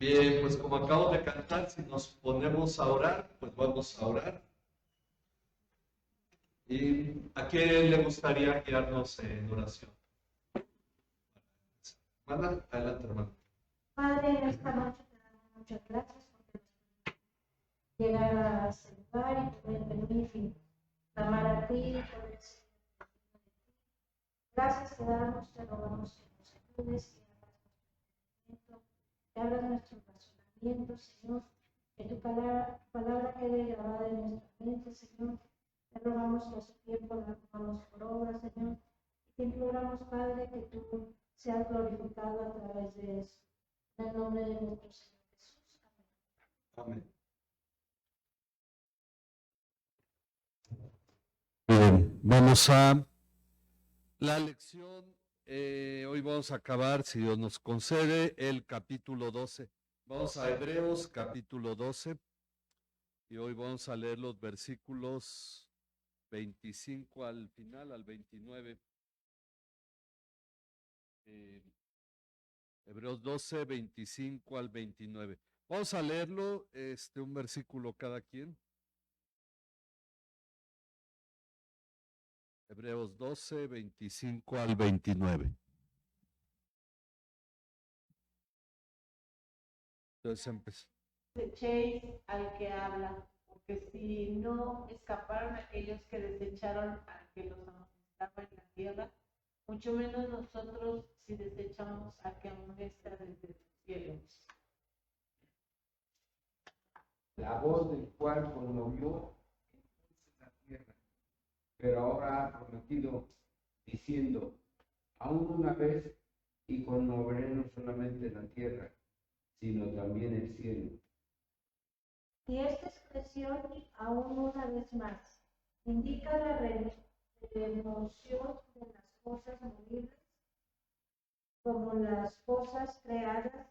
Bien, pues como acabo de cantar, si nos ponemos a orar, pues vamos a orar. ¿Y a qué le gustaría guiarnos en oración? Hermana, adelante, hermano. Padre, en esta noche te damos muchas gracias porque llegar a este lugar y poder venir y clamar a ti, poder decir gracias te damos, te rogamos que nos ayudes, que abras nuestro razonamiento, Señor, que tu palabra quede grabada en nuestra mente, Señor. Te rogamos que a su tiempo la pongamos por obra, Señor. Y te imploramos, Padre, que tú seas glorificado a través de eso. En el nombre de nuestro Señor Jesús. Amén. Amén. Bien, vamos a la lección. Hoy vamos a acabar, si Dios nos concede, el capítulo 12. Vamos a Hebreos, capítulo 12. Y hoy vamos a leer los versículos 25 al final, al 29. Hebreos 12, 25 al 29. Vamos a leerlo, un versículo cada quien. Hebreos 12, 25 al 29. Entonces empezamos. Desechéis al que habla, porque si no escaparon aquellos que desecharon al que los amonestaba en la tierra, mucho menos nosotros si desechamos al que amonesta desde los cielos. La voz del cual conmovió entonces la tierra, pero ahora ha prometido, diciendo, aún una vez, y conmoveré no solamente la tierra, sino también el cielo. Y esta expresión, aún una vez más, indica la remoción de las cosas movibles como las cosas creadas, a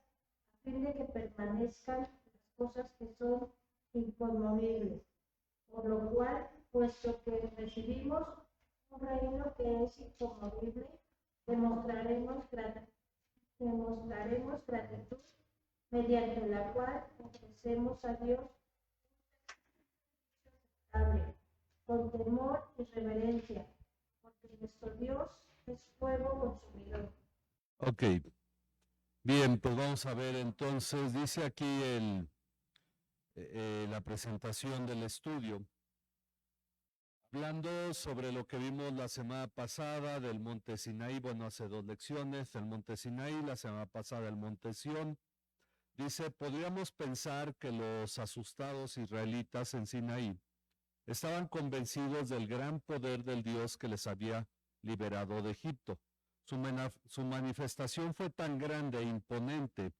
fin de que permanezcan las cosas que son inconmovibles. Por lo cual, puesto que recibimos un reino que es inconmovible, demostraremos gratitud, mediante la cual ofrecemos a Dios con temor y reverencia, porque nuestro Dios es fuego consumidor. Ok, bien, pues vamos a ver entonces, dice aquí la presentación del estudio, hablando sobre lo que vimos la semana pasada del Monte Sinaí, bueno, hace 2 lecciones, el Monte Sinaí, la semana pasada el Monte Sión. Dice, podríamos pensar que los asustados israelitas en Sinaí estaban convencidos del gran poder del Dios que les había liberado de Egipto. Su manifestación fue tan grande e imponente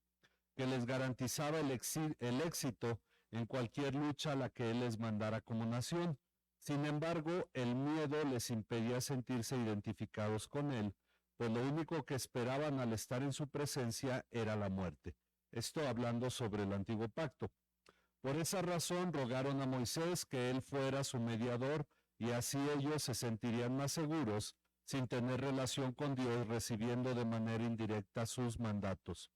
que les garantizaba el éxito en cualquier lucha a la que Él les mandara como nación. Sin embargo, el miedo les impedía sentirse identificados con Él, pues lo único que esperaban al estar en su presencia era la muerte. Esto hablando sobre el antiguo pacto. Por esa razón rogaron a Moisés que él fuera su mediador y así ellos se sentirían más seguros sin tener relación con Dios, recibiendo de manera indirecta sus mandatos.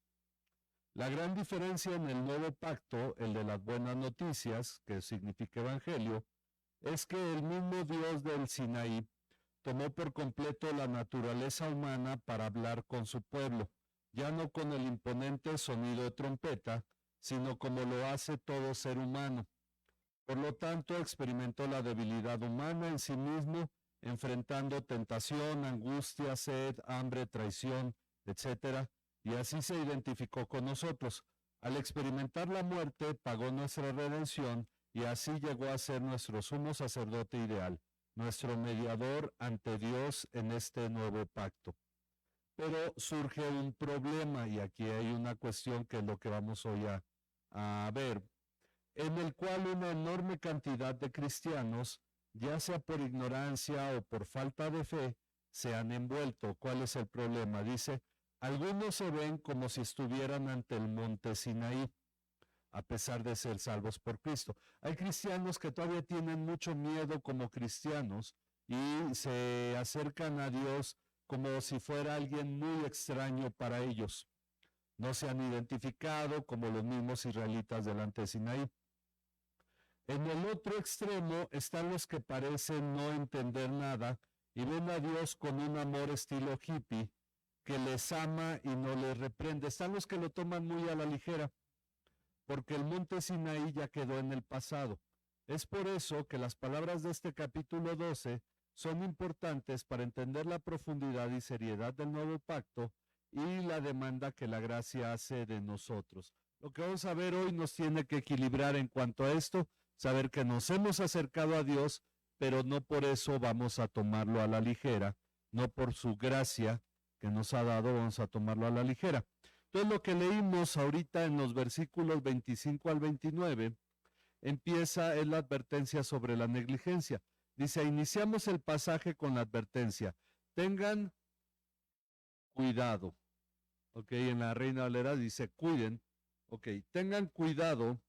La gran diferencia en el nuevo pacto, el de las buenas noticias, que significa evangelio, es que el mismo Dios del Sinaí tomó por completo la naturaleza humana para hablar con su pueblo, ya no con el imponente sonido de trompeta, sino como lo hace todo ser humano. Por lo tanto, experimentó la debilidad humana en sí mismo, enfrentando tentación, angustia, sed, hambre, traición, etc. Y así se identificó con nosotros. Al experimentar la muerte, pagó nuestra redención y así llegó a ser nuestro sumo sacerdote ideal, nuestro mediador ante Dios en este nuevo pacto. Pero surge un problema y aquí hay una cuestión que es lo que vamos hoy a ver, en el cual una enorme cantidad de cristianos, ya sea por ignorancia o por falta de fe, se han envuelto. ¿Cuál es el problema? Dice, algunos se ven como si estuvieran ante el monte Sinaí, a pesar de ser salvos por Cristo. Hay cristianos que todavía tienen mucho miedo como cristianos y se acercan a Dios como si fuera alguien muy extraño para ellos. No se han identificado como los mismos israelitas delante de Sinaí. En el otro extremo están los que parecen no entender nada y ven a Dios con un amor estilo hippie que les ama y no les reprende. Están los que lo toman muy a la ligera, porque el monte Sinaí ya quedó en el pasado. Es por eso que las palabras de este capítulo 12 son importantes para entender la profundidad y seriedad del nuevo pacto y la demanda que la gracia hace de nosotros. Lo que vamos a ver hoy nos tiene que equilibrar en cuanto a esto, saber que nos hemos acercado a Dios, pero no por eso vamos a tomarlo a la ligera, no por su gracia que nos ha dado vamos a tomarlo a la ligera. Entonces lo que leímos ahorita en los versículos 25 al 29 empieza en la advertencia sobre la negligencia. Dice, iniciamos el pasaje con la advertencia, tengan cuidado. Ok, en la Reina Valera dice, cuiden. Ok, tengan cuidado.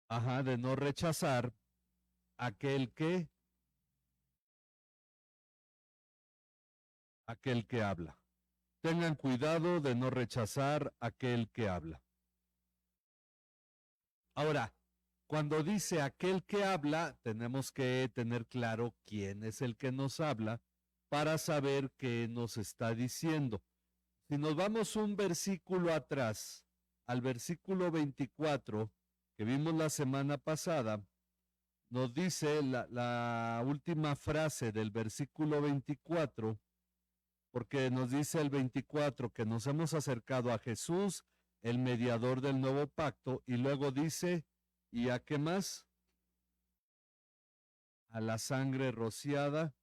Ajá, de no rechazar aquel que habla. Tengan cuidado de no rechazar aquel que habla. Ahora, cuando dice aquel que habla, tenemos que tener claro quién es el que nos habla para saber qué nos está diciendo. Si nos vamos un versículo atrás, al versículo 24, que vimos la semana pasada, nos dice la última frase del versículo 24, porque nos dice el 24 que nos hemos acercado a Jesús, el mediador del nuevo pacto, y luego dice, ¿y a qué más? A la sangre rociada.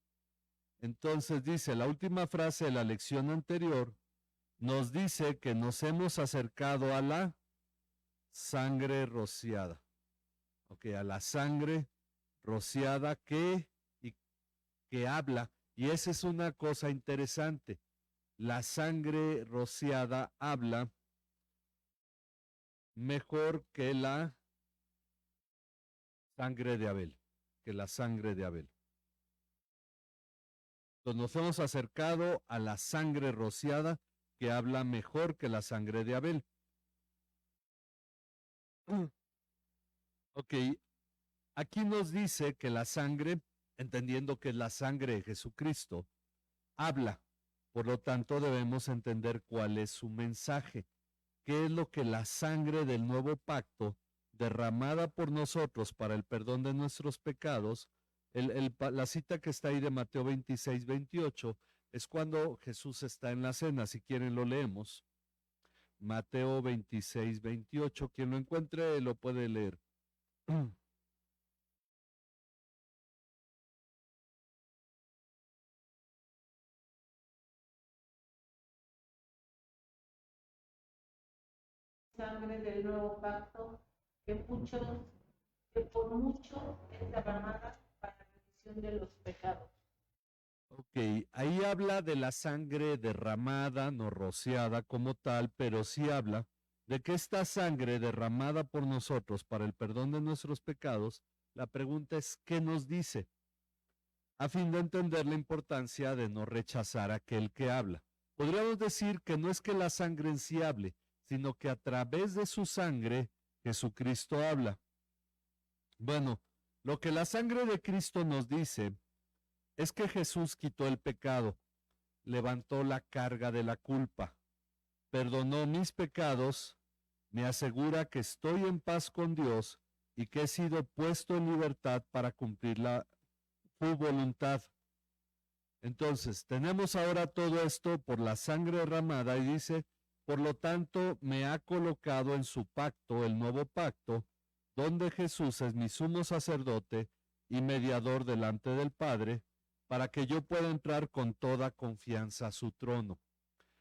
Entonces dice, la última frase de la lección anterior nos dice que nos hemos acercado a la sangre rociada. Ok, a la sangre rociada que habla. Y esa es una cosa interesante. La sangre rociada habla mejor que la sangre de Abel, que la sangre de Abel. Entonces nos hemos acercado a la sangre rociada que habla mejor que la sangre de Abel. Ok, aquí nos dice que la sangre, entendiendo que es la sangre de Jesucristo, habla. Por lo tanto, debemos entender cuál es su mensaje. ¿Qué es lo que la sangre del nuevo pacto, derramada por nosotros para el perdón de nuestros pecados? La cita que está ahí de Mateo 26, 28, es cuando Jesús está en la cena. Si quieren lo leemos. Mateo 26, 28. Quien lo encuentre lo puede leer. Sangre del nuevo pacto que por mucho es derramada para la remisión de los pecados. Ok, ahí habla de la sangre derramada, no rociada como tal, pero sí habla de que esta sangre derramada por nosotros para el perdón de nuestros pecados, la pregunta es, ¿qué nos dice? A fin de entender la importancia de no rechazar a aquel que habla. Podríamos decir que no es que la sangre en sí hable, sino que a través de su sangre Jesucristo habla. Bueno, lo que la sangre de Cristo nos dice es que Jesús quitó el pecado, levantó la carga de la culpa, perdonó mis pecados, me asegura que estoy en paz con Dios y que he sido puesto en libertad para cumplir su voluntad. Entonces, tenemos ahora todo esto por la sangre derramada y dice, por lo tanto, me ha colocado en su pacto, el nuevo pacto, donde Jesús es mi sumo sacerdote y mediador delante del Padre, para que yo pueda entrar con toda confianza a su trono.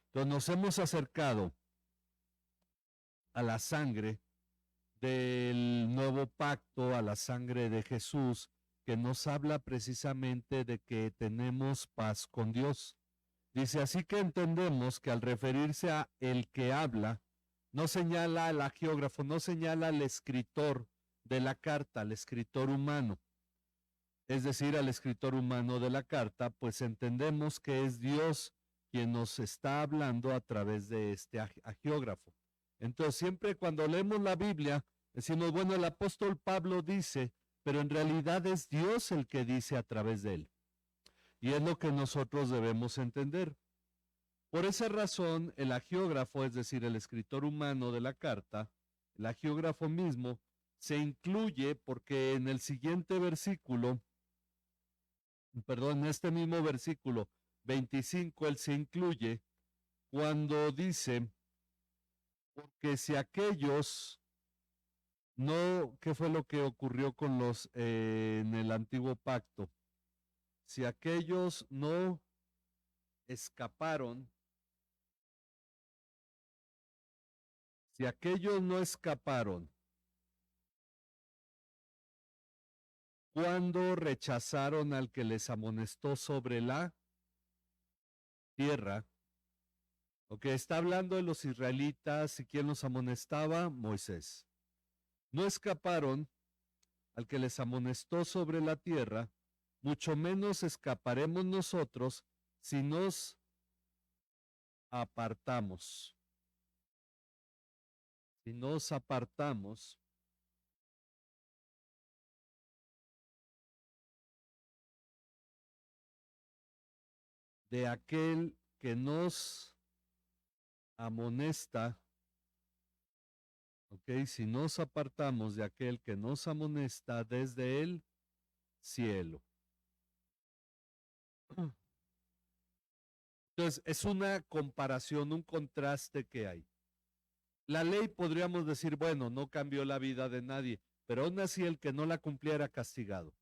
Entonces nos hemos acercado a la sangre del nuevo pacto, a la sangre de Jesús, que nos habla precisamente de que tenemos paz con Dios. Dice, así que entendemos que al referirse a el que habla, no señala al agiógrafo, no señala al escritor de la carta, al escritor humano. es decir, al escritor humano de la carta, pues entendemos que es Dios quien nos está hablando a través de este agiógrafo. Entonces, siempre cuando leemos la Biblia, decimos, bueno, el apóstol Pablo dice, pero en realidad es Dios el que dice a través de él. Y es lo que nosotros debemos entender. Por esa razón, el agiógrafo, es decir, el escritor humano de la carta, el agiógrafo mismo, se incluye porque en el siguiente versículo, perdón, en este mismo versículo 25, él se incluye cuando dice, porque si aquellos no, ¿qué fue lo que ocurrió con los en el antiguo pacto? Si aquellos no escaparon, si aquellos no escaparon, cuando rechazaron al que les amonestó sobre la tierra, ok, está hablando de los israelitas y quién los amonestaba, Moisés. No escaparon al que les amonestó sobre la tierra, mucho menos escaparemos nosotros si nos apartamos. Si nos apartamos de aquel que nos amonesta, ok, si nos apartamos de aquel que nos amonesta desde el cielo. Entonces, es una comparación, un contraste que hay. La ley podríamos decir, bueno, no cambió la vida de nadie, pero aún así el que no la cumplía era castigado.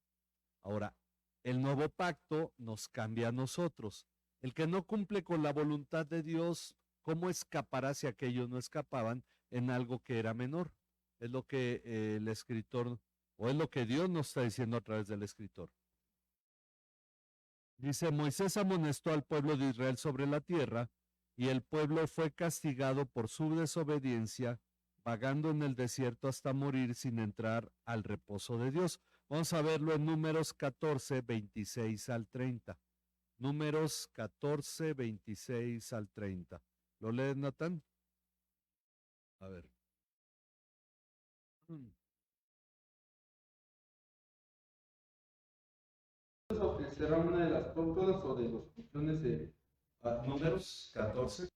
Ahora, el nuevo pacto nos cambia a nosotros. El que no cumple con la voluntad de Dios, ¿cómo escapará si aquellos no escapaban en algo que era menor? Es lo que el escritor, o es lo que Dios nos está diciendo a través del escritor. Dice, Moisés amonestó al pueblo de Israel sobre la tierra, y el pueblo fue castigado por su desobediencia, vagando en el desierto hasta morir sin entrar al reposo de Dios. Vamos a verlo en Números 14, 26 al 30. Números 14, 26 al 30. ¿Lo lees, Natán? A ver. ¿Será una de las tómbolas o de los millones de Números 14.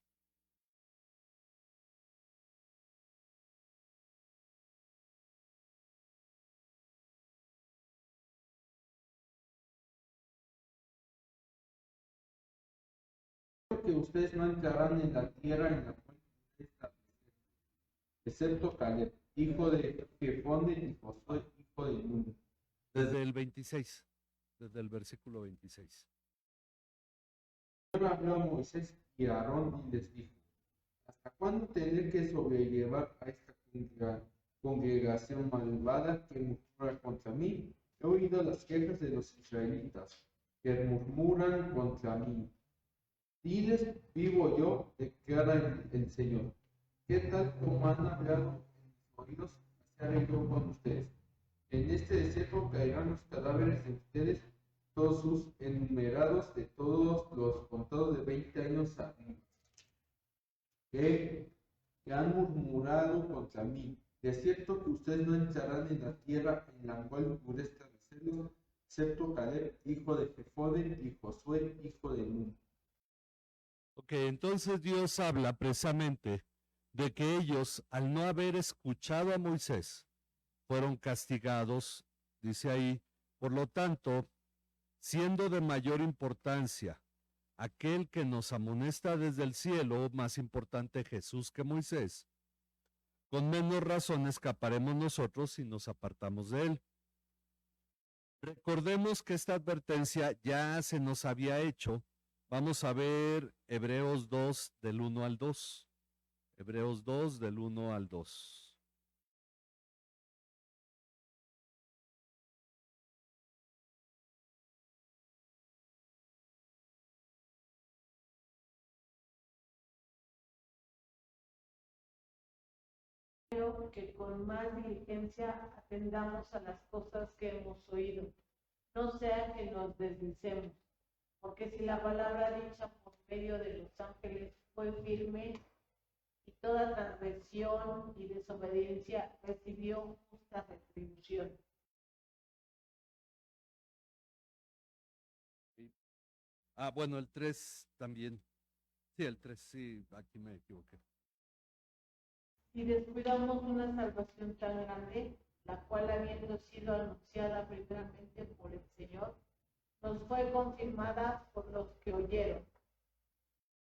que ustedes no entrarán en la tierra en la cual está, excepto Caleb, hijo de Jefone y Josué, hijo de Nun? Desde el 26, desde el versículo 26. Señor habló a Moisés y a Aarón y les dijo: ¿hasta cuándo tener que sobrellevar a esta congregación malvada que murmura contra mí? He oído las quejas de los israelitas que murmuran contra mí. Diles, vivo yo, declara el Señor. ¿Qué tal como han hablado en mis oídos, así haré yo con ustedes? En este desierto caerán los cadáveres de ustedes, todos sus enumerados, de todos los contados de 20 años arriba, que han murmurado contra mí. De cierto que ustedes no entrarán en la tierra en la cual juré establecerlos, excepto Caleb, hijo de Jefone, y Josué, hijo de Nun. Ok, entonces Dios habla precisamente de que ellos, al no haber escuchado a Moisés, fueron castigados, dice ahí. Por lo tanto, siendo de mayor importancia aquel que nos amonesta desde el cielo, más importante Jesús que Moisés, con menos razón escaparemos nosotros si nos apartamos de él. Recordemos que esta advertencia ya se nos había hecho. Vamos a ver Hebreos 2 del 1 al 2. Hebreos 2 del 1 al 2. Que con más diligencia atendamos a las cosas que hemos oído, no sea que nos deslicemos, porque si la palabra dicha por medio de los ángeles fue firme, y toda transgresión y desobediencia recibió justa retribución. Sí. Bueno, el 3 también. Sí, el 3, sí, aquí me equivoqué. Si descuidamos una salvación tan grande, la cual habiendo sido anunciada primeramente por el Señor, nos fue confirmada por los que oyeron.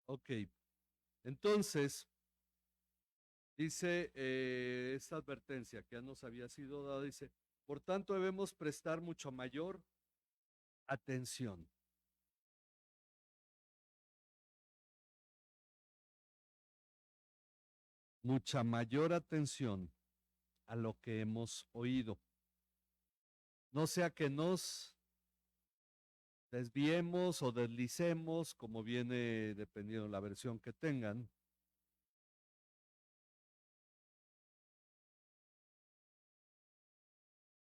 Ok, entonces, dice esta advertencia que ya nos había sido dada, dice, por tanto debemos prestar mucho mayor atención. Mucha mayor atención a lo que hemos oído. No sea que nos desviemos o deslicemos, como viene dependiendo de la versión que tengan.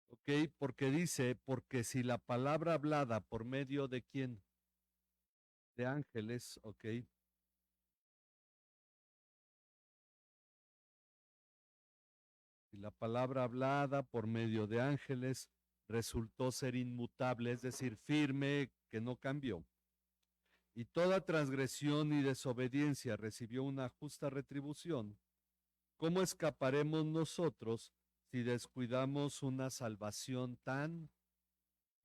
Ok, porque dice, porque si la palabra hablada por medio de quién, de ángeles, ok. Si la palabra hablada por medio de ángeles resultó ser inmutable, es decir, firme, que no cambió, y toda transgresión y desobediencia recibió una justa retribución, ¿cómo escaparemos nosotros si descuidamos una salvación tan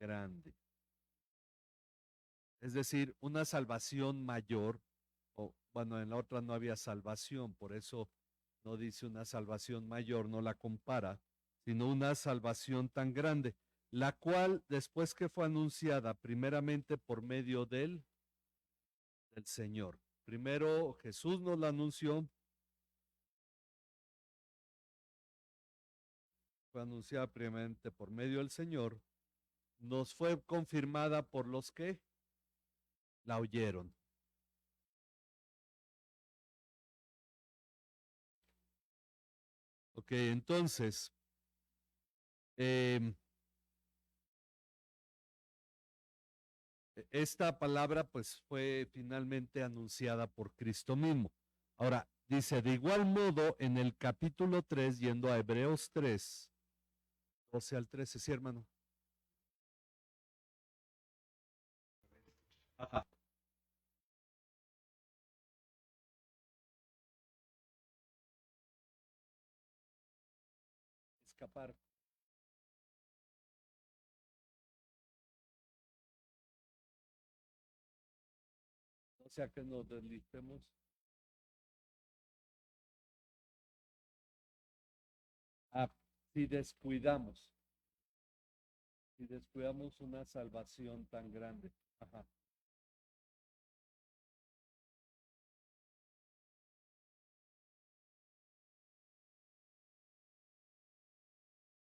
grande? Es decir, una salvación mayor, o bueno, en la otra no había salvación, por eso no dice una salvación mayor, no la compara, sino una salvación tan grande, la cual después que fue anunciada primeramente por medio del Señor. Primero Jesús nos la anunció, fue anunciada primeramente por medio del Señor, nos fue confirmada por los que la oyeron. Ok, entonces, esta palabra pues fue finalmente anunciada por Cristo mismo. Ahora, dice, de igual modo, en el capítulo 3, yendo a Hebreos 3, 12 al 13, sí, hermano. Ajá. Escapar. O sea que nos deslicemos. Ah, si descuidamos. Si descuidamos una salvación tan grande. Ajá.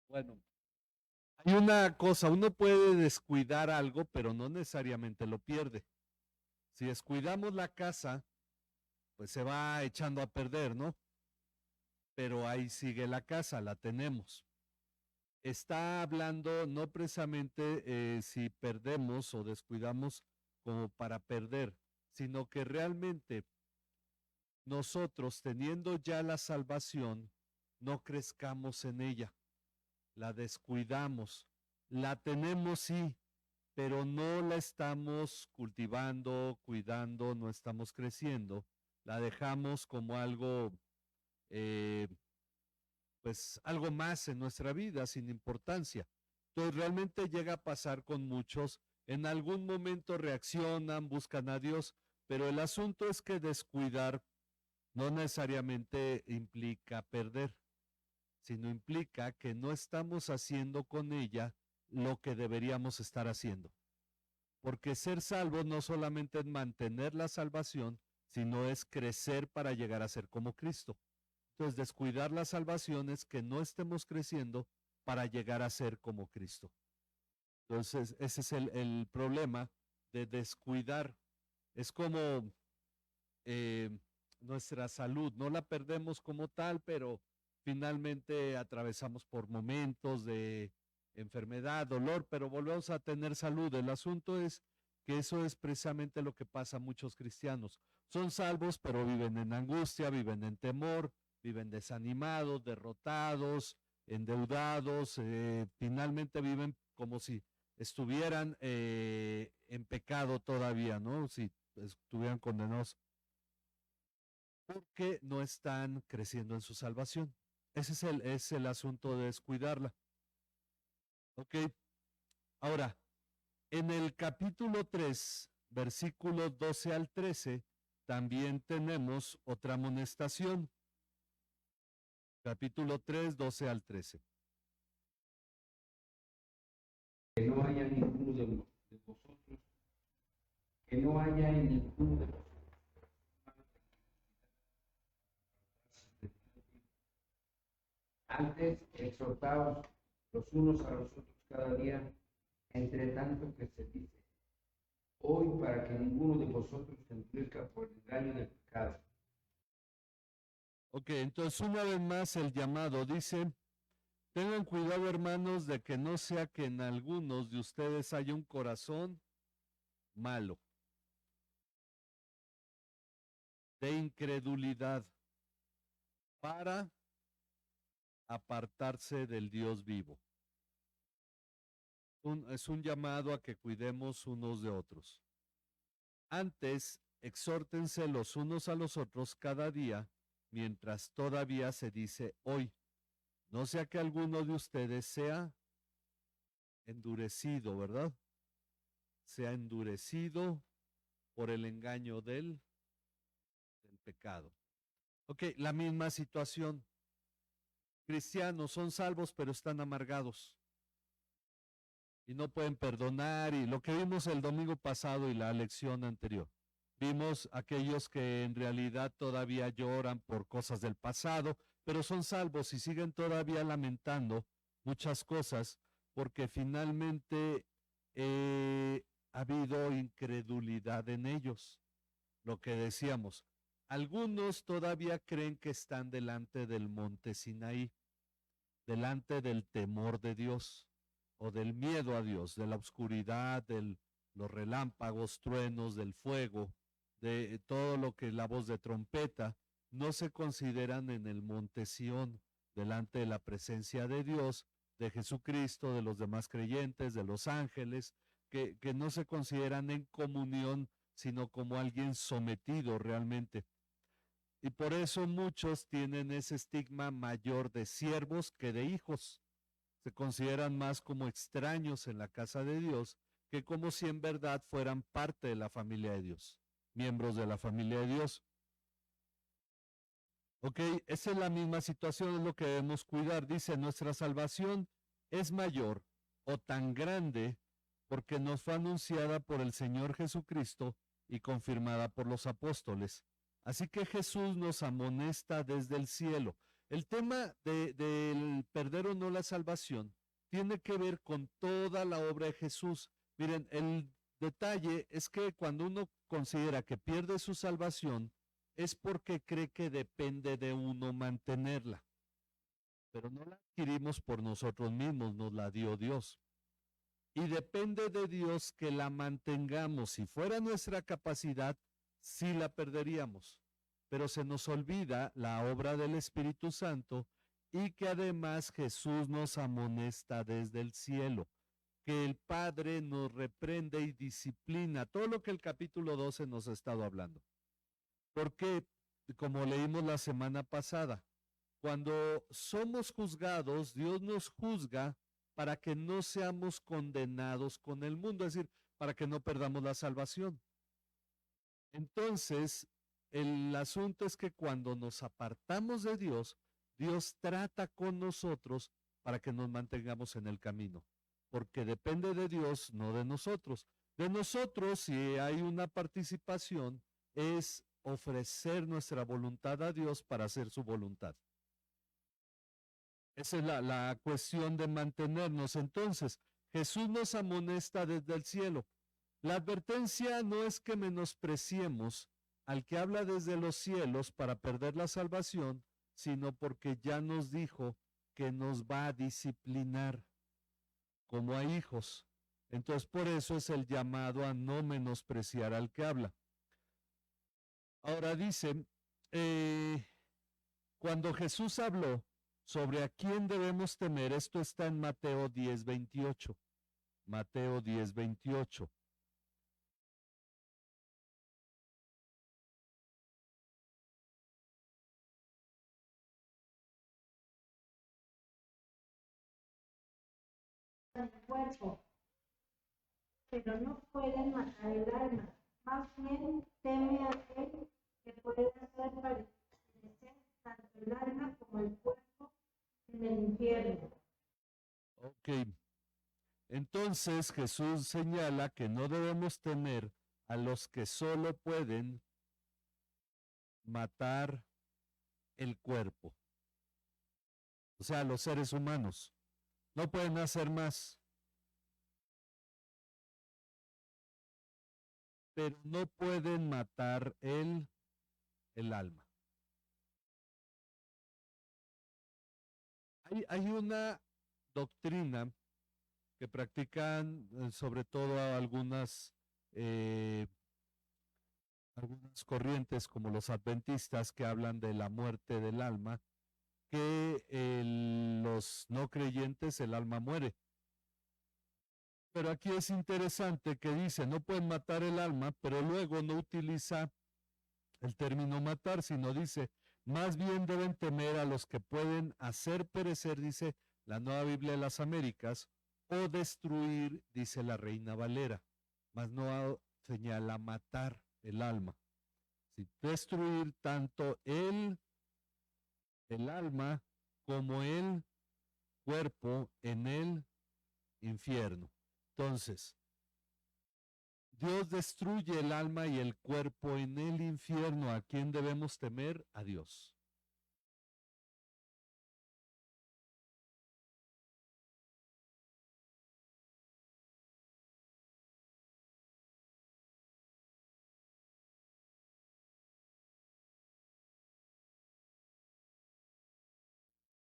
Bueno, hay una cosa, uno puede descuidar algo, pero no necesariamente lo pierde. Si descuidamos la casa, pues se va echando a perder, ¿no? Pero ahí sigue la casa, la tenemos. Está hablando no precisamente si perdemos o descuidamos como para perder, sino que realmente nosotros teniendo ya la salvación, no crezcamos en ella, la descuidamos, la tenemos sí, pero no la estamos cultivando, cuidando, no estamos creciendo, la dejamos como algo eh, pues algo más en nuestra vida sin importancia. Entonces realmente llega a pasar con muchos, en algún momento reaccionan, buscan a Dios, pero el asunto es que descuidar no necesariamente implica perder, sino implica que no estamos haciendo con ella lo que deberíamos estar haciendo. Porque ser salvo no solamente es mantener la salvación, sino es crecer para llegar a ser como Cristo. Entonces, descuidar la salvación es que no estemos creciendo para llegar a ser como Cristo. Entonces, ese es el problema de descuidar. Es como eh, nuestra salud, no la perdemos como tal, pero finalmente atravesamos por momentos de enfermedad, dolor, pero volvemos a tener salud. El asunto es que eso es precisamente lo que pasa a muchos cristianos. Son salvos, pero viven en angustia, viven en temor, viven desanimados, derrotados, endeudados, finalmente viven como si estuvieran en pecado todavía, ¿no? Si estuvieran condenados, porque no están creciendo en su salvación. Ese es el asunto de descuidarla. Ok, ahora, en el capítulo 3, versículos 12 al 13, también tenemos otra amonestación. Capítulo 3, 12 al 13. Que no haya ninguno de vosotros, que no haya en ninguno de vosotros antes exhortaos los unos a los otros cada día, entre tanto que se dice, hoy para que ninguno de vosotros se endurezca por el engaño del pecado. Ok, entonces una vez más el llamado dice, tengan cuidado hermanos de que no sea que en algunos de ustedes haya un corazón malo, de incredulidad, para apartarse del Dios vivo. Es un llamado a que cuidemos unos de otros. Antes, exhórtense los unos a los otros cada día, mientras todavía se dice hoy. No sea que alguno de ustedes sea endurecido, ¿verdad? Sea endurecido por el engaño del pecado. Ok, la misma situación. Cristianos son salvos, pero están amargados. Y no pueden perdonar. Y lo que vimos el domingo pasado y la lección anterior. Vimos aquellos que en realidad todavía lloran por cosas del pasado, pero son salvos y siguen todavía lamentando muchas cosas porque finalmente ha habido incredulidad en ellos. Lo que decíamos, algunos todavía creen que están delante del monte Sinaí, delante del temor de Dios o del miedo a Dios, de la oscuridad, de los relámpagos, truenos, del fuego, de todo lo que es la voz de trompeta, no se consideran en el monte Sión, delante de la presencia de Dios, de Jesucristo, de los demás creyentes, de los ángeles, que no se consideran en comunión, sino como alguien sometido realmente. Y por eso muchos tienen ese estigma mayor de siervos que de hijos. Se consideran más como extraños en la casa de Dios que como si en verdad fueran parte de la familia de Dios, miembros de la familia de Dios. Ok, esa es la misma situación, es lo que debemos cuidar. Dice, nuestra salvación es mayor o tan grande porque nos fue anunciada por el Señor Jesucristo y confirmada por los apóstoles. Así que Jesús nos amonesta desde el cielo. El tema del perder o no la salvación tiene que ver con toda la obra de Jesús. Miren, el detalle es que cuando uno considera que pierde su salvación, es porque cree que depende de uno mantenerla. Pero no la adquirimos por nosotros mismos, nos la dio Dios. Y depende de Dios que la mantengamos. Si fuera nuestra capacidad, sí la perderíamos. Pero se nos olvida la obra del Espíritu Santo y que además Jesús nos amonesta desde el cielo, que el Padre nos reprende y disciplina, todo lo que el capítulo 12 nos ha estado hablando. Porque, como leímos la semana pasada, cuando somos juzgados, Dios nos juzga para que no seamos condenados con el mundo, es decir, para que no perdamos la salvación. Entonces, el asunto es que cuando nos apartamos de Dios, Dios trata con nosotros para que nos mantengamos en el camino, porque depende de Dios, no de nosotros. De nosotros, si hay una participación, es ofrecer nuestra voluntad a Dios para hacer su voluntad. Esa es la cuestión de mantenernos. Entonces, Jesús nos amonesta desde el cielo. La advertencia no es que menospreciemos al que habla desde los cielos para perder la salvación, sino porque ya nos dijo que nos va a disciplinar. como a hijos. Entonces, por eso es el llamado a no menospreciar al que habla. Ahora dice, cuando Jesús habló sobre a quién debemos temer, esto está en Mateo 10:28. Mateo 10:28. El cuerpo, pero no pueden matar el alma. Más bien teme a aquel que puede hacer padecer tanto el alma como el cuerpo en el infierno. Ok. Entonces Jesús señala que no debemos temer a los que solo pueden matar el cuerpo. O sea, los seres humanos. No pueden hacer más. Pero no pueden matar el alma. Hay una doctrina que practican sobre todo algunas corrientes como los adventistas que hablan de la muerte del alma, que los no creyentes el alma muere. Pero aquí es interesante que dice, no pueden matar el alma, pero luego no utiliza el término matar, sino dice, más bien deben temer a los que pueden hacer perecer, dice la Nueva Biblia de las Américas, o destruir, dice la Reina Valera, mas no señala matar el alma. Si destruir tanto el alma como el cuerpo en el infierno. Entonces, Dios destruye el alma y el cuerpo en el infierno. ¿A quién debemos temer? A Dios.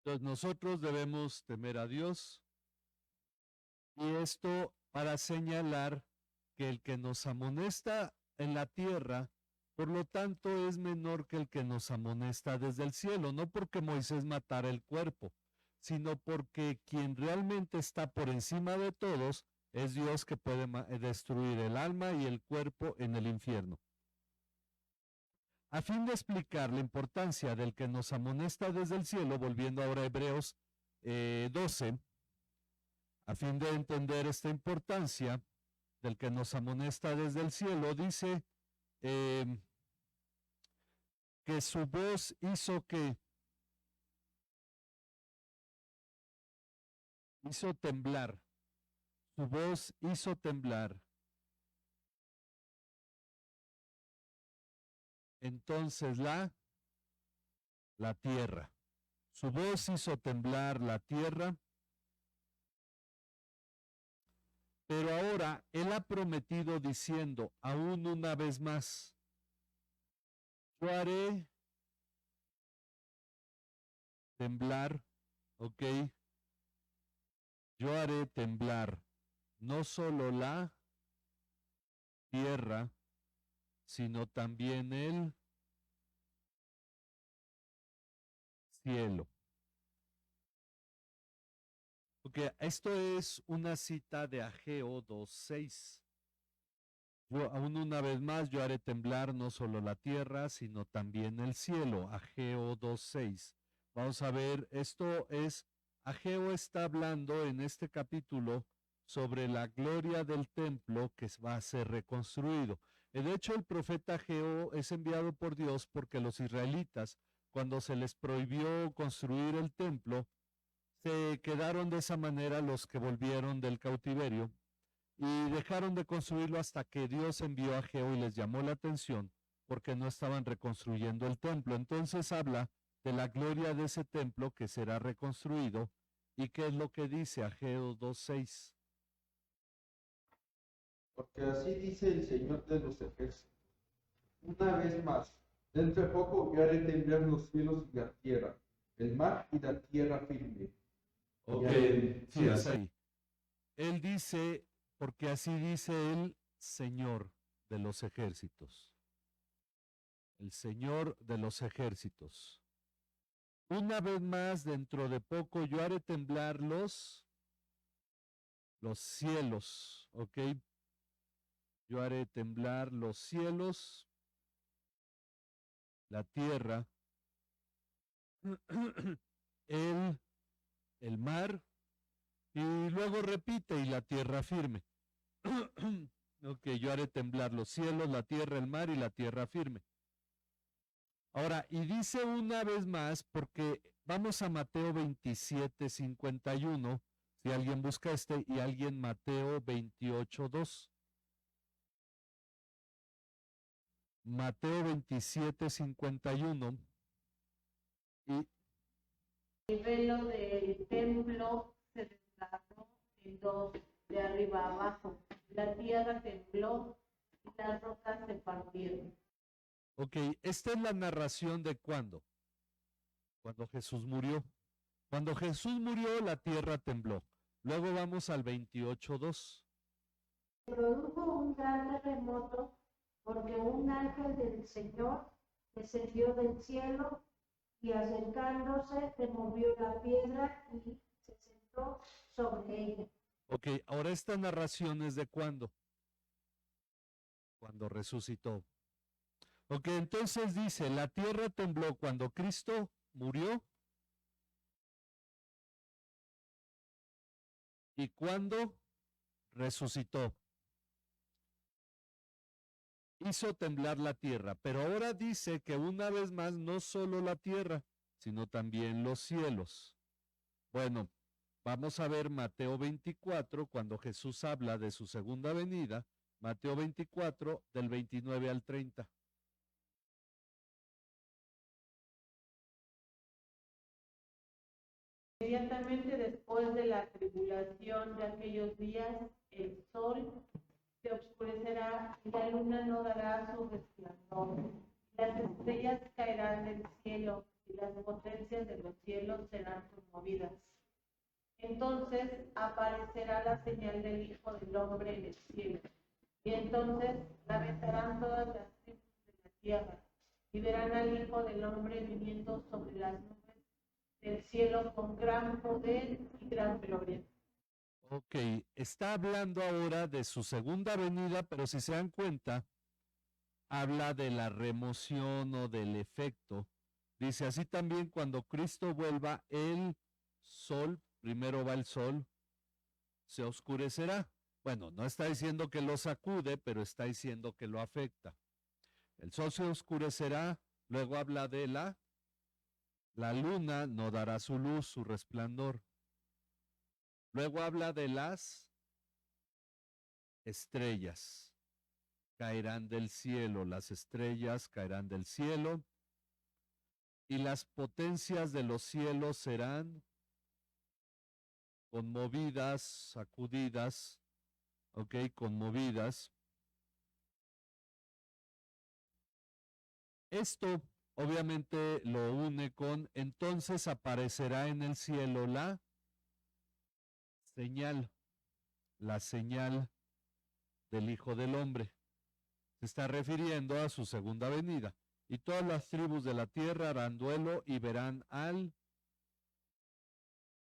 Entonces nosotros debemos temer a Dios y esto para señalar que el que nos amonesta en la tierra, por lo tanto es menor que el que nos amonesta desde el cielo, no porque Moisés matara el cuerpo, sino porque quien realmente está por encima de todos es Dios que puede destruir el alma y el cuerpo en el infierno. A fin de explicar la importancia del que nos amonesta desde el cielo, volviendo ahora a Hebreos 12, a fin de entender esta importancia del que nos amonesta desde el cielo, dice que su voz hizo temblar, su voz hizo temblar. Entonces la tierra, su voz hizo temblar la tierra, pero ahora Él ha prometido diciendo, aún una vez más, yo haré temblar, ¿ok? Yo haré temblar no solo la tierra, sino también el cielo. Porque esto es una cita de Ageo 2:6. Yo aún una vez más, yo haré temblar no solo la tierra, sino también el cielo. Ageo 2:6. Vamos a ver, Ageo está hablando en este capítulo sobre la gloria del templo que va a ser reconstruido. De hecho, el profeta Ageo es enviado por Dios porque los israelitas, cuando se les prohibió construir el templo, se quedaron de esa manera los que volvieron del cautiverio y dejaron de construirlo hasta que Dios envió a Ageo y les llamó la atención porque no estaban reconstruyendo el templo. Entonces habla de la gloria de ese templo que será reconstruido. ¿Y qué es lo que dice Ageo 2:6? Porque así dice el Señor de los ejércitos. Una vez más, dentro de poco yo haré temblar los cielos y la tierra, el mar y la tierra firme. Ok, sí, es ahí. Él dice, porque así dice el Señor de los ejércitos. El Señor de los ejércitos. Una vez más, dentro de poco, yo haré temblar los cielos, ¿ok? Yo haré temblar los cielos, la tierra, el mar, y luego repite, y la tierra firme. Ok, yo haré temblar los cielos, la tierra, el mar y la tierra firme. Ahora, y dice una vez más, porque vamos a Mateo 27, 51, si alguien busca y alguien Mateo 28, 2. Mateo 27, 51. Y El velo del templo se desgarró en dos, de arriba a abajo. La tierra tembló y las rocas se partieron. ok, esta es la narración de cuándo. Cuando Jesús murió. Cuando Jesús murió, la tierra tembló. Luego vamos al 28, 2. Produjo un gran terremoto porque un ángel del Señor descendió del cielo y acercándose removió la piedra y se sentó sobre ella. Ok, ahora esta narración es de cuándo. Cuando resucitó. Ok, entonces dice, la tierra tembló cuando Cristo murió. ¿Y cuando resucitó? Hizo temblar la tierra, pero ahora dice que una vez más no solo la tierra, sino también los cielos. Bueno, vamos a ver Mateo 24, cuando Jesús habla de su segunda venida, Mateo 24, del 29 al 30. Inmediatamente después de la tribulación de aquellos días, el sol se oscurecerá y la luna no dará su resplandor. Las estrellas caerán del cielo y las potencias de los cielos serán conmovidas. Entonces aparecerá la señal del Hijo del Hombre en el cielo. Y entonces lamentarán todas las tribus de la tierra y verán al Hijo del Hombre viniendo sobre las nubes del cielo con gran poder y gran gloria. Ok, está hablando ahora de su segunda venida, pero si se dan cuenta, habla de la remoción o del efecto. Dice así también cuando Cristo vuelva, el sol, primero va el sol, se oscurecerá. Bueno, no está diciendo que lo sacude, pero está diciendo que lo afecta. El sol se oscurecerá, luego habla de la luna no dará su luz, su resplandor. Luego habla de las estrellas. Caerán del cielo, las estrellas caerán del cielo y las potencias de los cielos serán conmovidas, sacudidas, ok, conmovidas. Esto obviamente lo une con, entonces aparecerá en el cielo la señal del Hijo del Hombre. Se está refiriendo a su segunda venida. Y todas las tribus de la tierra harán duelo y verán al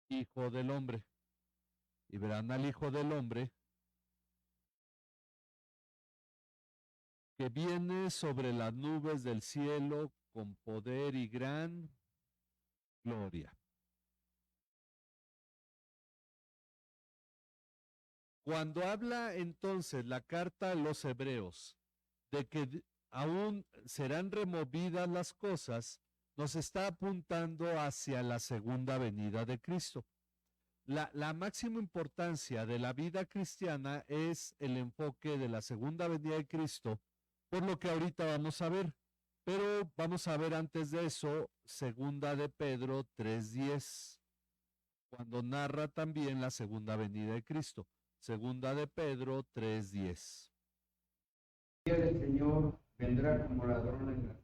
Hijo del Hombre. Y verán al Hijo del Hombre que viene sobre las nubes del cielo con poder y gran gloria. Cuando habla entonces la carta a los hebreos de que aún serán removidas las cosas, nos está apuntando hacia la segunda venida de Cristo. La máxima importancia de la vida cristiana es el enfoque de la segunda venida de Cristo, por lo que ahorita vamos a ver. Pero vamos a ver antes de eso, segunda de Pedro 3:10, cuando narra también la segunda venida de Cristo. Segunda de Pedro 3:10. El día del Señor vendrá como ladrón en la noche,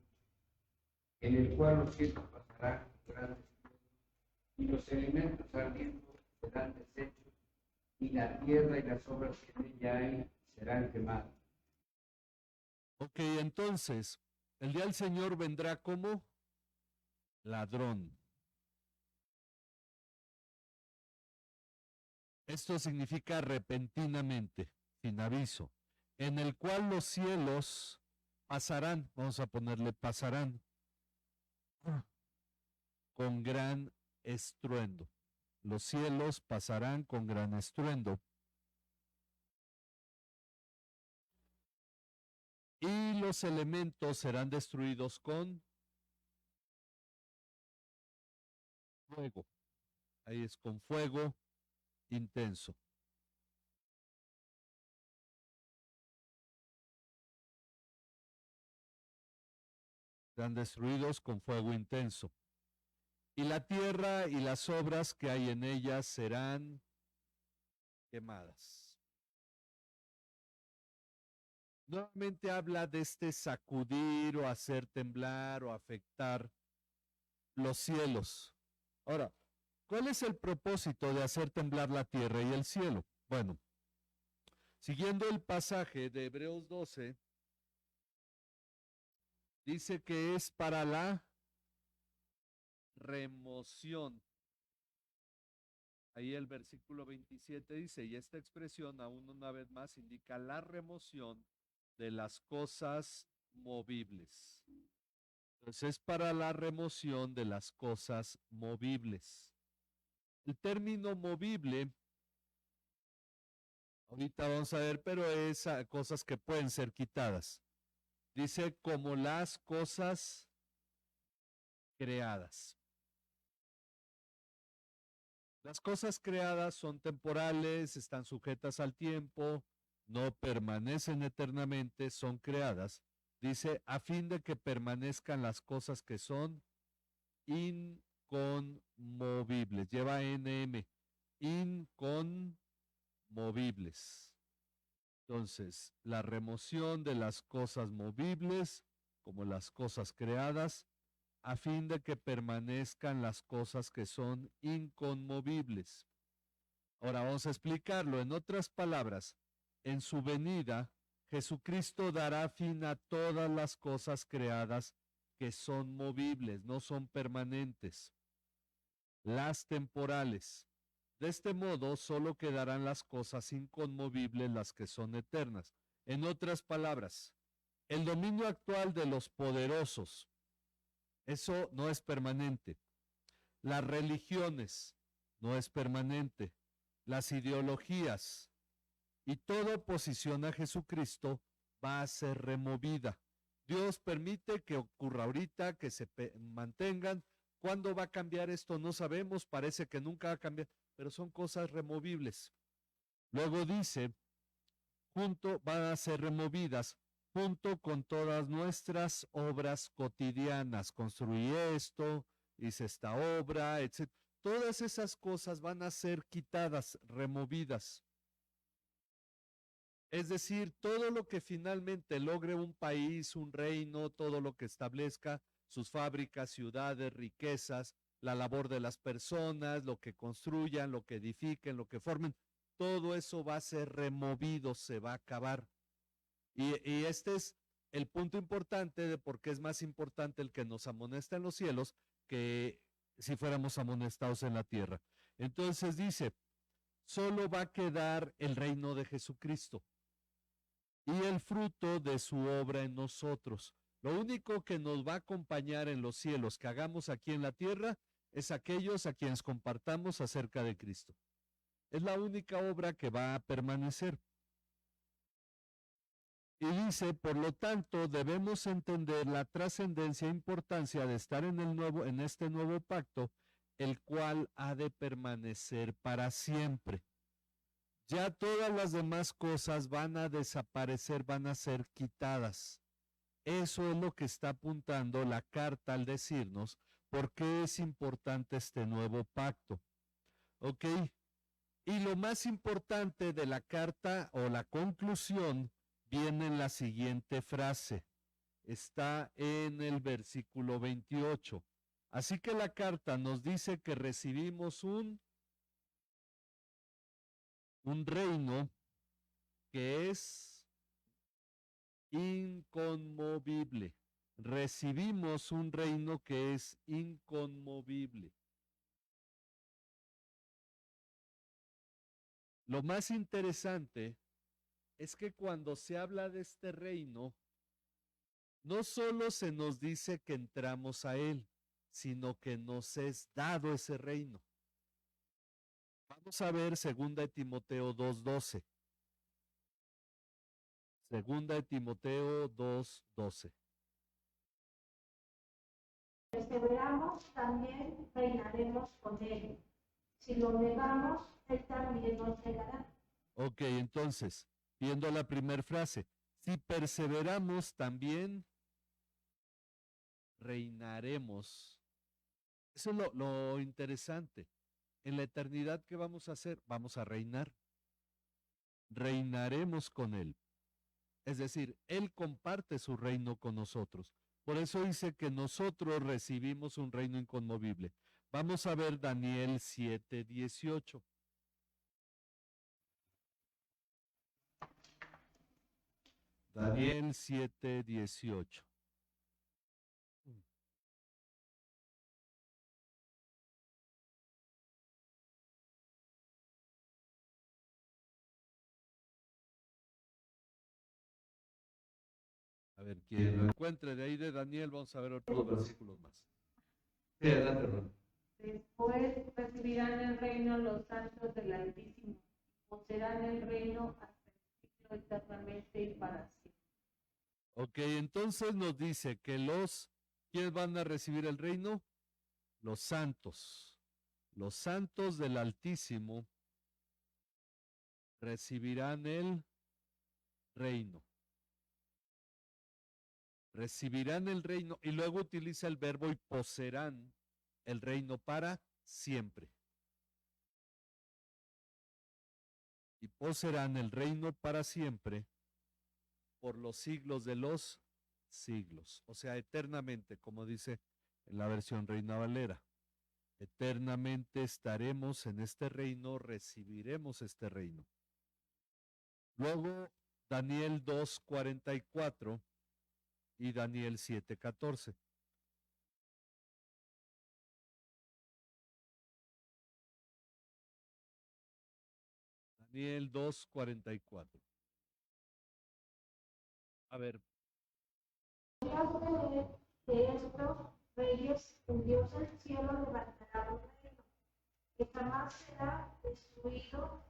en el cual los cielos pasarán grandes y los elementos ardientes serán deshechos y la tierra y las obras que en ella hay serán quemadas. Ok, entonces, el día del Señor vendrá como ladrón. Esto significa repentinamente, sin aviso, en el cual los cielos pasarán, vamos a ponerle pasarán, con gran estruendo. Los cielos pasarán con gran estruendo. Y los elementos serán destruidos con fuego. Ahí es con fuego intenso. Serán destruidos con fuego intenso. Y la tierra y las obras que hay en ella serán quemadas. Nuevamente habla de este sacudir o hacer temblar o afectar los cielos. Ahora, ¿cuál es el propósito de hacer temblar la tierra y el cielo? Bueno, siguiendo el pasaje de Hebreos 12, dice que es para la remoción. Ahí el versículo 27 dice, y esta expresión aún una vez más indica la remoción de las cosas movibles. Entonces es para la remoción de las cosas movibles. El término movible, ahorita vamos a ver, pero es cosas que pueden ser quitadas. Dice como las cosas creadas. Las cosas creadas son temporales, están sujetas al tiempo, no permanecen eternamente, son creadas. Dice, a fin de que permanezcan las cosas que son inconmovibles. Lleva NM, inconmovibles. Entonces, la remoción de las cosas movibles, como las cosas creadas, a fin de que permanezcan las cosas que son inconmovibles. Ahora vamos a explicarlo. En otras palabras, en su venida, Jesucristo dará fin a todas las cosas creadas que son movibles, no son permanentes, las temporales. De este modo, solo quedarán las cosas inconmovibles, las que son eternas. En otras palabras, el dominio actual de los poderosos, eso no es permanente. Las religiones no es permanente. Las ideologías y toda oposición a Jesucristo va a ser removida. Dios permite que ocurra ahorita, que se mantengan. ¿Cuándo va a cambiar esto? No sabemos, parece que nunca va a cambiar, pero son cosas removibles. Luego dice, junto van a ser removidas junto con todas nuestras obras cotidianas. Construí esto, hice esta obra, etc. Todas esas cosas van a ser quitadas, removidas. Es decir, todo lo que finalmente logre un país, un reino, todo lo que establezca sus fábricas, ciudades, riquezas, la labor de las personas, lo que construyan, lo que edifiquen, lo que formen, todo eso va a ser removido, se va a acabar. Y este es el punto importante de por qué es más importante el que nos amonesta en los cielos que si fuéramos amonestados en la tierra. Entonces dice, solo va a quedar el reino de Jesucristo y el fruto de su obra en nosotros. Lo único que nos va a acompañar en los cielos que hagamos aquí en la tierra es aquellos a quienes compartamos acerca de Cristo. Es la única obra que va a permanecer. Y dice, por lo tanto, debemos entender la trascendencia e importancia de estar en este nuevo pacto, el cual ha de permanecer para siempre. Ya todas las demás cosas van a desaparecer, van a ser quitadas. Eso es lo que está apuntando la carta al decirnos por qué es importante este nuevo pacto. ¿Ok? Y lo más importante de la carta o la conclusión viene en la siguiente frase. Está en el versículo 28. Así que la carta nos dice que recibimos un un reino que es inconmovible. Recibimos un reino que es inconmovible. Lo más interesante es que cuando se habla de este reino, no solo se nos dice que entramos a él, sino que nos es dado ese reino. Vamos a ver 2 Timoteo 2:12. 2 Timoteo 2:12. Perseveramos, también reinaremos con él. Si lo negamos, él también nos negará. Ok, entonces, viendo la primera frase, si perseveramos también reinaremos. Eso es lo interesante. En la eternidad, ¿qué vamos a hacer? Vamos a reinar. Reinaremos con Él. Es decir, Él comparte su reino con nosotros. Por eso dice que nosotros recibimos un reino inconmovible. Vamos a ver Daniel 7:18. Daniel 7:18. A ver, quien lo encuentre de ahí de Daniel, vamos a ver otros versículos más. Sí, adelante, hermano. Después recibirán el reino los santos del Altísimo, poseerán el reino hasta el siglo eternamente y para siempre. Ok, entonces nos dice que ¿quiénes van a recibir el reino? Los santos del Altísimo recibirán el reino. Recibirán el reino y luego utiliza el verbo y poseerán el reino para siempre. Y poseerán el reino para siempre por los siglos de los siglos. O sea, eternamente, como dice en la versión Reina Valera. Eternamente estaremos en este reino, recibiremos este reino. Luego, Daniel 2:44 y Daniel 7:14. Daniel 2:44. A ver, De estos reyes, el Dios del cielo levantará un reino que jamás será destruido.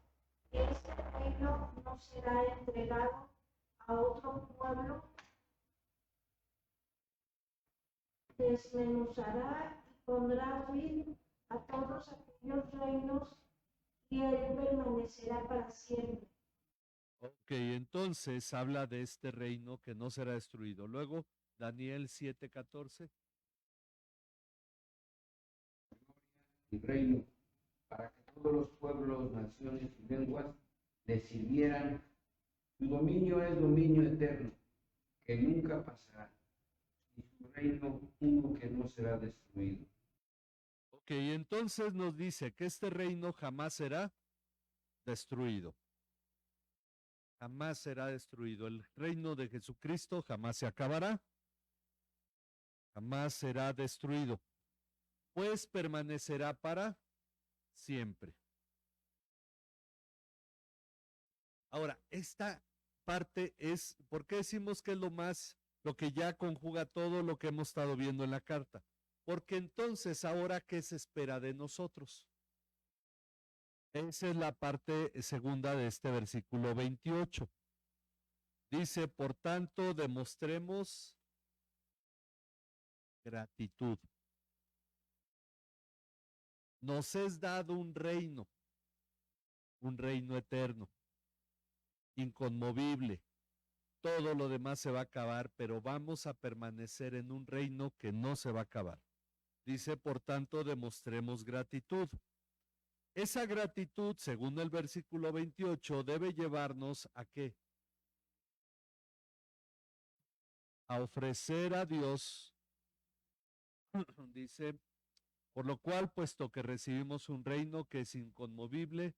Este reino no será entregado a otro pueblo. Desmenuzará y pondrá fin a todos aquellos reinos y él permanecerá para siempre. ok, entonces habla de este reino que no será destruido. Luego, Daniel 7:14. El reino, para que todos los pueblos, naciones y lenguas le sirvieran. Su dominio es dominio eterno, que nunca pasará, y su reino uno que no será destruido. Ok, entonces nos dice que este reino jamás será destruido. Jamás será destruido. El reino de Jesucristo jamás se acabará. Jamás será destruido. Pues permanecerá para siempre. Ahora, esta parte es, ¿por qué decimos que es lo que ya conjuga todo lo que hemos estado viendo en la carta? Porque entonces, ahora, ¿qué se espera de nosotros? Esa es la parte segunda de este versículo 28. Dice, por tanto, demostremos gratitud. Nos es dado un reino eterno, inconmovible. Todo lo demás se va a acabar, pero vamos a permanecer en un reino que no se va a acabar. Dice, por tanto, demostremos gratitud. Esa gratitud, según el versículo 28, debe llevarnos ¿a qué? A ofrecer a Dios, dice, por lo cual, puesto que recibimos un reino que es inconmovible,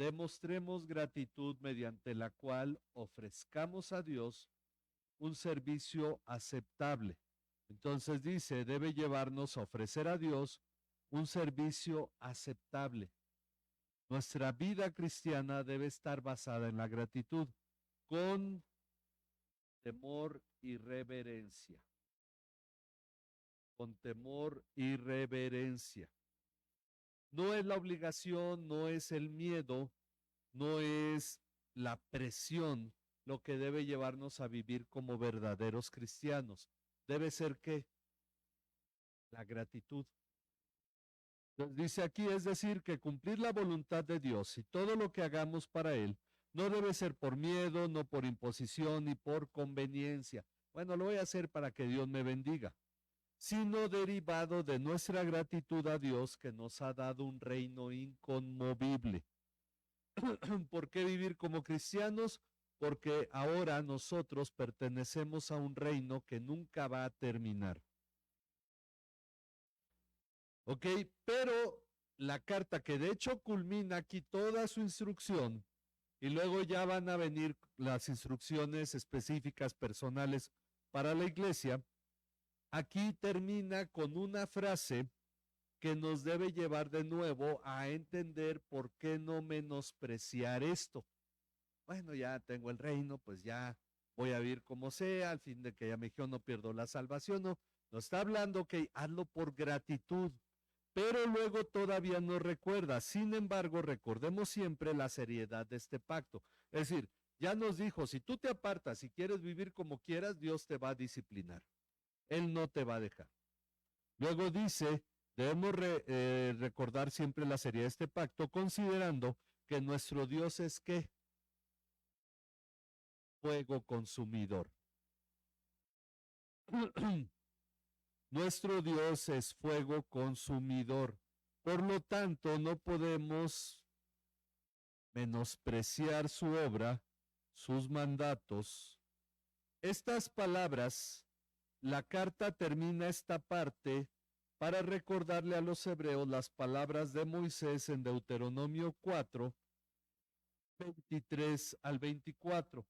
demostremos gratitud mediante la cual ofrezcamos a Dios un servicio aceptable. Entonces dice, debe llevarnos a ofrecer a Dios un servicio aceptable. Nuestra vida cristiana debe estar basada en la gratitud, con temor y reverencia. Con temor y reverencia. No es la obligación, no es el miedo, no es la presión lo que debe llevarnos a vivir como verdaderos cristianos. Debe ser ¿qué? La gratitud. Entonces dice aquí, es decir, que cumplir la voluntad de Dios y todo lo que hagamos para Él no debe ser por miedo, no por imposición ni por conveniencia. Bueno, lo voy a hacer para que Dios me bendiga, sino derivado de nuestra gratitud a Dios que nos ha dado un reino inconmovible. ¿Por qué vivir como cristianos? Porque ahora nosotros pertenecemos a un reino que nunca va a terminar. ¿Ok? Pero la carta que de hecho culmina aquí toda su instrucción y luego ya van a venir las instrucciones específicas personales para la iglesia, aquí termina con una frase que nos debe llevar de nuevo a entender por qué no menospreciar esto. Bueno, ya tengo el reino, pues ya voy a vivir como sea, al fin de que ya me dijeron no pierdo la salvación, no. Nos está hablando que hazlo por gratitud, pero luego todavía no recuerda. Sin embargo, recordemos siempre la seriedad de este pacto. Es decir, ya nos dijo, si tú te apartas y quieres vivir como quieras, Dios te va a disciplinar. Él no te va a dejar. Luego dice, debemos recordar siempre la seriedad de este pacto, considerando que nuestro Dios es ¿qué? Fuego consumidor. Nuestro Dios es fuego consumidor. Por lo tanto, no podemos menospreciar su obra, sus mandatos. Estas palabras, la carta termina esta parte para recordarle a los hebreos las palabras de Moisés en Deuteronomio 4, 23 al 24.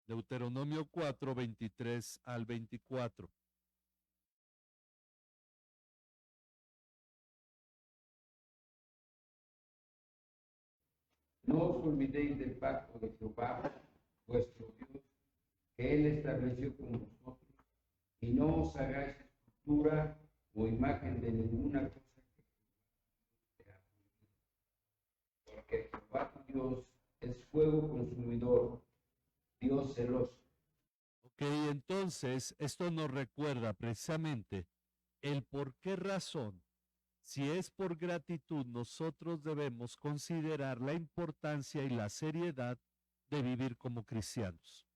Deuteronomio 4, 23 al 24. No os olvidéis del pacto de Jehová, vuestro Dios, que Él estableció con vosotros, y no os hagáis escultura o imagen de ninguna cosa que Jehová te ha prohibido. Porque Jehová tu Dios es fuego consumidor, Dios celoso. Ok, entonces esto nos recuerda precisamente el por qué razón, si es por gratitud, nosotros debemos considerar la importancia y la seriedad de vivir como cristianos,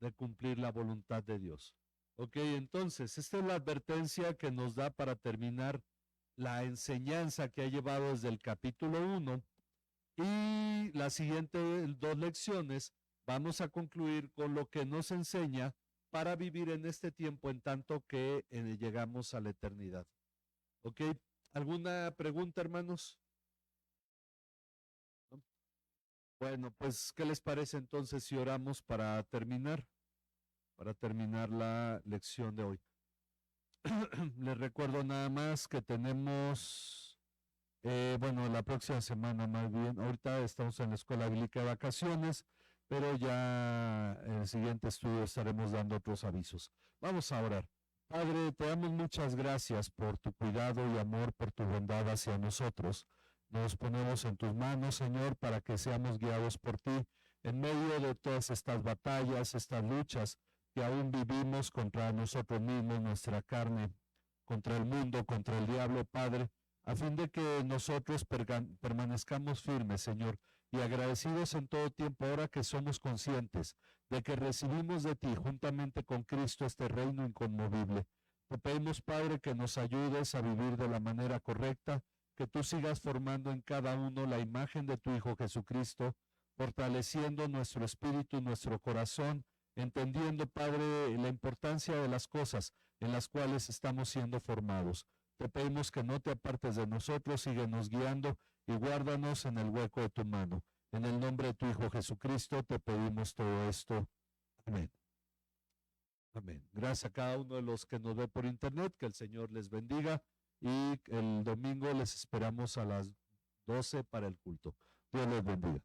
de cumplir la voluntad de Dios. Ok, entonces esta es la advertencia que nos da para terminar la enseñanza que ha llevado desde el capítulo 1 y las siguientes 2 lecciones vamos a concluir con lo que nos enseña para vivir en este tiempo en tanto que llegamos a la eternidad. ¿Ok? ¿Alguna pregunta, hermanos? ¿No? Bueno, pues, ¿qué les parece entonces si oramos para terminar la lección de hoy? Les recuerdo nada más que tenemos, bueno, la próxima semana más bien, ahorita estamos en la Escuela Bíblica de vacaciones, pero ya en el siguiente estudio estaremos dando otros avisos. Vamos a orar. Padre, te damos muchas gracias por tu cuidado y amor, por tu bondad hacia nosotros. Nos ponemos en tus manos, Señor, para que seamos guiados por ti en medio de todas estas batallas, estas luchas que aún vivimos contra nosotros mismos, nuestra carne, contra el mundo, contra el diablo, Padre, a fin de que nosotros permanezcamos firmes, Señor, y agradecidos en todo tiempo ahora que somos conscientes de que recibimos de ti juntamente con Cristo este reino inconmovible. Te pedimos, Padre, que nos ayudes a vivir de la manera correcta, que tú sigas formando en cada uno la imagen de tu Hijo Jesucristo, fortaleciendo nuestro espíritu, nuestro corazón, entendiendo, Padre, la importancia de las cosas en las cuales estamos siendo formados. Te pedimos que no te apartes de nosotros, síguenos guiando y guárdanos en el hueco de tu mano. En el nombre de tu Hijo Jesucristo te pedimos todo esto. Amén. Amén. Gracias a cada uno de los que nos ve por internet, que el Señor les bendiga y el domingo les esperamos a las 12 para el culto. Dios les bendiga.